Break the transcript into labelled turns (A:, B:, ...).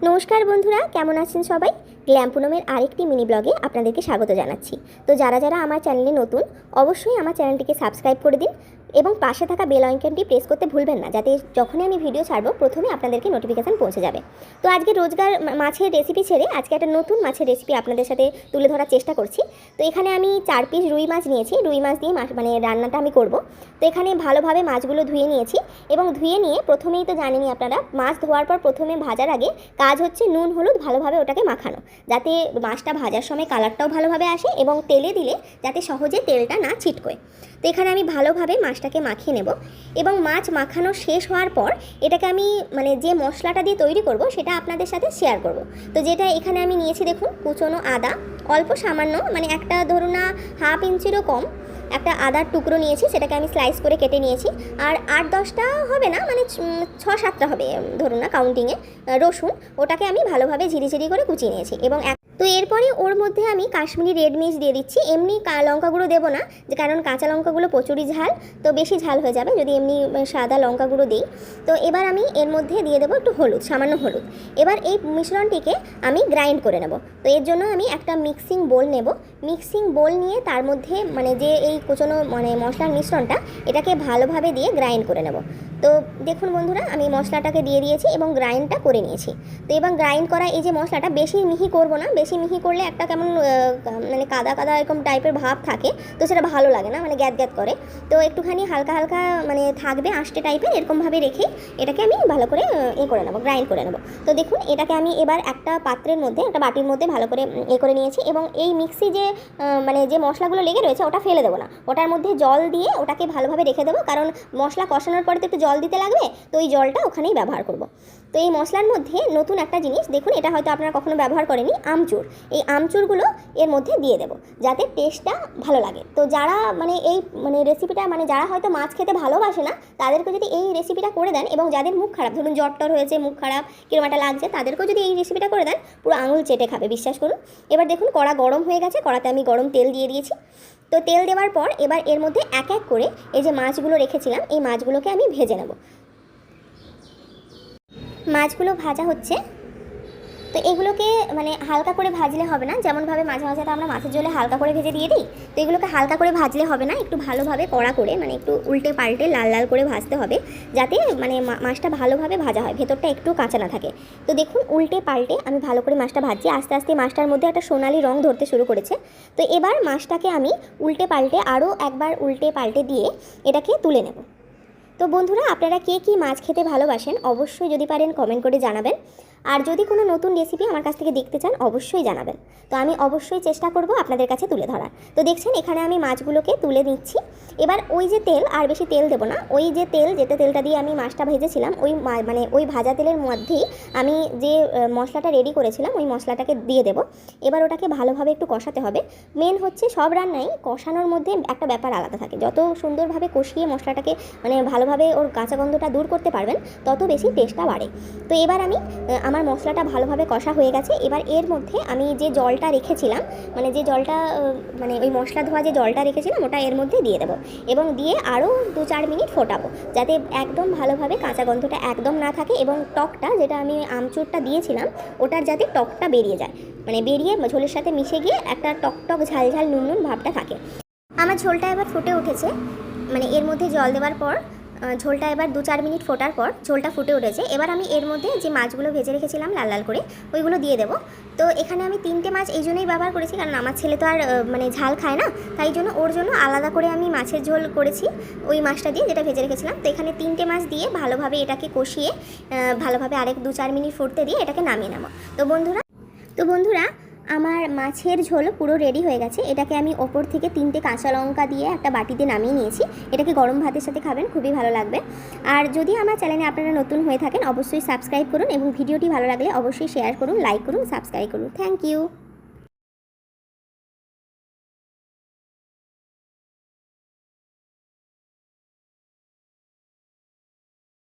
A: নমস্কার বন্ধুরা, কেমন আছেন সবাই? গ্ল্যাম পুনমের আরেকটি মিনি ব্লগে আপনাদেরকে স্বাগত জানাচ্ছি। তো যারা যারা আমার চ্যানেলে নতুন, অবশ্যই আমার চ্যানেলটিকে সাবস্ক্রাইব করে দিন এবং পাশে থাকা বেল আইকনটি প্রেস করতে ভুলবেন না, যাতে যখনই আমি ভিডিও ছাড়বো প্রথমে আপনাদেরকে নোটিফিকেশান পৌঁছে যাবে। তো আজকে রোজগার মাছের রেসিপি ছেড়ে আজকে একটা নতুন মাছের রেসিপি আপনাদের সাথে তুলে ধরার চেষ্টা করছি। তো এখানে আমি 4 পিস রুই মাছ নিয়েছি। রুই মাছ দিয়ে রান্নাটা আমি করব। তো এখানে ভালোভাবে মাছগুলো ধুয়ে নিয়েছি এবং ধুয়ে নিয়ে প্রথমেই তো জানেনই আপনারা, মাছ ধোয়ার পর প্রথমে ভাজার আগে কাজ হচ্ছে নুন হলুদ ভালোভাবে ওটাকে মাখানো, যাতে মাছটা ভাজার সময় কালারটাও ভালোভাবে আসে এবং তেলে দিলে যাতে সহজে তেলটা না ছিটকোয়। তো এখানে আমি ভালোভাবে মাছটাকে মাখিয়ে নেব এবং মাছ মাখানো শেষ হওয়ার পর এটাকে আমি যে মশলাটা দিয়ে তৈরি করব সেটা আপনাদের সাথে শেয়ার করব। তো যেটা এখানে আমি নিয়েছি, দেখুন, কুচনো আদা অল্প সামান্য, একটা ধরুন না 1/2 ইঞ্চিরও কম একটা আদার টুকরো নিয়েছি, সেটাকে আমি স্লাইস করে কেটে নিয়েছি। আর 8-10টা হবে না, 6-7টা হবে ধরুন না কাউন্টিংয়ে রসুন, ওটাকে আমি ভালোভাবে ঝিরিঝিরি করে কুচিয়ে নিয়েছি। এবং তো এরপরে ওর মধ্যে আমি কাশ্মীরি রেড মির্চ দিয়ে দিচ্ছি। এমনি লঙ্কা গুঁড়ো দেবো না, যে কারণ কাঁচা লঙ্কাগুলো প্রচুরই ঝাল, তো বেশি ঝাল হয়ে যাবে যদি এমনি সাদা লঙ্কা গুঁড়ো দিই। তো এবার আমি এর মধ্যে দিয়ে দেবো একটু হলুদ, সামান্য হলুদ। এবার এই মিশ্রণটিকে আমি গ্রাইন্ড করে নেব। তো এর জন্য আমি একটা মিক্সিং বোল নেব। মিক্সিং বোল নিয়ে তার মধ্যে যে এই কুচনো মশলার মিশ্রণটা, এটাকে ভালোভাবে দিয়ে গ্রাইন্ড করে নেব। তো দেখুন বন্ধুরা, আমি মশলাটাকে দিয়ে দিয়েছি এবং গ্রাইন্ডটা করে নিয়েছি। তো এবার গ্রাইন্ড করা এই যে মশলাটা, বেশি মিহি করব না, বেশি মিহি করলে একটা কেমন কাদা কাদা এরকম টাইপের ভাব থাকে, তো সেটা ভালো লাগে না, গ্যাদ গ্যাদ করে। তো একটুখানি হালকা হালকা থাকবে আষ্টে টাইপের, এরকমভাবে রেখে এটাকে আমি ভালো করে করে নেবো, গ্রাইন্ড করে নেবো। তো দেখুন, এটাকে আমি এবার একটা পাত্রের মধ্যে, একটা বাটির মধ্যে ভালো করে করে নিয়েছি এবং এই মিক্সি যে মশলাগুলো লেগে রয়েছে ওটা ফেলে দেবো না, ওটার মধ্যে জল দিয়ে ওটাকে ভালোভাবে রেখে দেবো, কারণ মশলা কষানোর পরে তো একটু জল দিতে লাগবে, তো এই জলটা ওখানেই ব্যবহার করব। তো এই মশলার মধ্যে নতুন একটা জিনিস, দেখুন, এটা হয়তো আপনারা কখনো ব্যবহার করেনি, আমচুর। এই আমচুরগুলো এর মধ্যে দিয়ে দেবো যাতে টেস্টটা ভালো লাগে। তো যারা এই রেসিপিটা যারা হয়তো মাছ খেতে ভালোবাসে না, তাদেরকে যদি এই রেসিপিটা করে দেন, এবং যাদের মুখ খারাপ, ধরুন জ্বর টর হয়েছে, মুখ খারাপ কিরকম একটা লাগছে, তাদেরকেও যদি এই রেসিপিটা করে দেন, পুরো আঙুল চেটে খাবে, বিশ্বাস করুন। এবার দেখুন, কড়া গরম হয়ে গেছে, কড়াতে আমি গরম তেল দিয়ে দিয়েছি। তো তেল দেওয়ার পর এবার এর মধ্যে এক এক করে এই যে মাছগুলো রেখেছিলাম, এই মাছগুলোকে আমি ভেজে নেব। মাছগুলো ভাজা হচ্ছে। তো এগুলোকে হালকা করে ভাজলে হবে না, যেমনভাবে মাঝে মাঝে তো আমরা মাছের ঝোলে হালকা করে ভেজে দিয়ে দিই, তো এগুলোকে হালকা করে ভাজলে হবে না, একটু ভালোভাবে কড়া করে একটু উল্টে পাল্টে লাল লাল করে ভাজতে হবে, যাতে মাছটা ভালোভাবে ভাজা হয়, ভেতরটা একটু কাঁচা না থাকে। তো দেখুন, উল্টে পাল্টে আমি ভালো করে মাছটা ভাজছি, আস্তে আস্তে মাছটার মধ্যে একটা সোনালি রং ধরতে শুরু করেছে। তো এবার মাছটাকে আমি উল্টে পাল্টে আরও একবার উল্টে পাল্টে দিয়ে এটাকে তুলে নেব। তো বন্ধুরা, আপনারা কে কী মাছ খেতে ভালোবাসেন অবশ্যই যদি পারেন কমেন্ট করে জানাবেন, আর যদি কোনো নতুন রেসিপি আমার কাছ থেকে দেখতে চান অবশ্যই জানাবেন। তো আমি অবশ্যই চেষ্টা করব আপনাদের কাছে তুলে ধরার। তো দেখছেন, এখানে আমি মাছগুলোকে তুলে নিচ্ছি। এবার ওই যে তেল, আর বেশি তেল দেবো না, ওই যে তেলটা দিয়ে আমি মাছটা ভেজেছিলাম, ওই ভাজা তেলের মধ্যেই আমি যে মশলাটা রেডি করেছিলাম ওই মশলাটাকে দিয়ে দেবো। এবার ওটাকে ভালোভাবে একটু কষাতে হবে। মেন হচ্ছে সব রান্নাই কষানোর মধ্যে একটা ব্যাপার আলাদা থাকে, যত সুন্দরভাবে কষিয়ে মশলাটাকে ভালোভাবে ওর কাঁচা গন্ধটা দূর করতে পারবেন, তত বেশি টেস্টটা বাড়ে। তো এবার আমার মশলাটা ভালোভাবে কষা হয়ে গেছে। এবার এর মধ্যে আমি যে জলটা রেখেছিলাম, যে জলটা ওই মশলা ধোয়া যে জলটা রেখেছিলাম, ওটা এর মধ্যে দিয়ে দেবো এবং দিয়ে আরও 2-4 মিনিট ফোটাবো, যাতে একদম ভালোভাবে কাঁচা গন্ধটা একদম না থাকে এবং টকটা, যেটা আমি আমচুরটা দিয়েছিলাম, ওটার যাতে টকটা বেরিয়ে যায়, বেরিয়ে ঝোলের সাথে মিশে গিয়ে একটা টক ঝাল ঝাল নুন নুন ভাবটা থাকে। আমার ঝোলটা এবার ফুটে উঠেছে, এর মধ্যে জল দেওয়ার পর ঝোলটা এবার 2-4 মিনিট ফোটার পর ঝোলটা ফুটে উঠেছে। এবার আমি এর মধ্যে যে মাছগুলো ভেজে রেখেছিলাম লাল লাল করে, ওইগুলো দিয়ে দেবো। তো এখানে আমি 3টে মাছ এই জন্যই ব্যবহার করেছি, কারণ আমার ছেলে তো আর ঝাল খায় না, তাই জন্য ওর জন্য আলাদা করে আমি মাছের ঝোল করেছি ওই মাছটা দিয়ে, যেটা ভেজে রেখেছিলাম। তো এখানে 3টে মাছ দিয়ে ভালোভাবে এটাকে কষিয়ে ভালোভাবে আরেক 2-4 মিনিট ফুটতে দিয়ে এটাকে নামিয়ে নেব। তো বন্ধুরা, আমার মাছের ঝোল পুরো রেডি হয়ে গেছে। এটাকে আমি ওপর থেকে 3টে কাঁচা লঙ্কা দিয়ে একটা বাটিতে নামিয়ে নিয়েছি। এটাকে গরম ভাতের সাথে খাবেন, খুবই ভালো লাগবে। আর যদি আমার চ্যানেলে আপনারা নতুন হয়ে থাকেন অবশ্যই সাবস্ক্রাইব করুন এবং ভিডিওটি ভালো লাগলে অবশ্যই শেয়ার করুন, লাইক করুন, সাবস্ক্রাইব করুন। Thank you.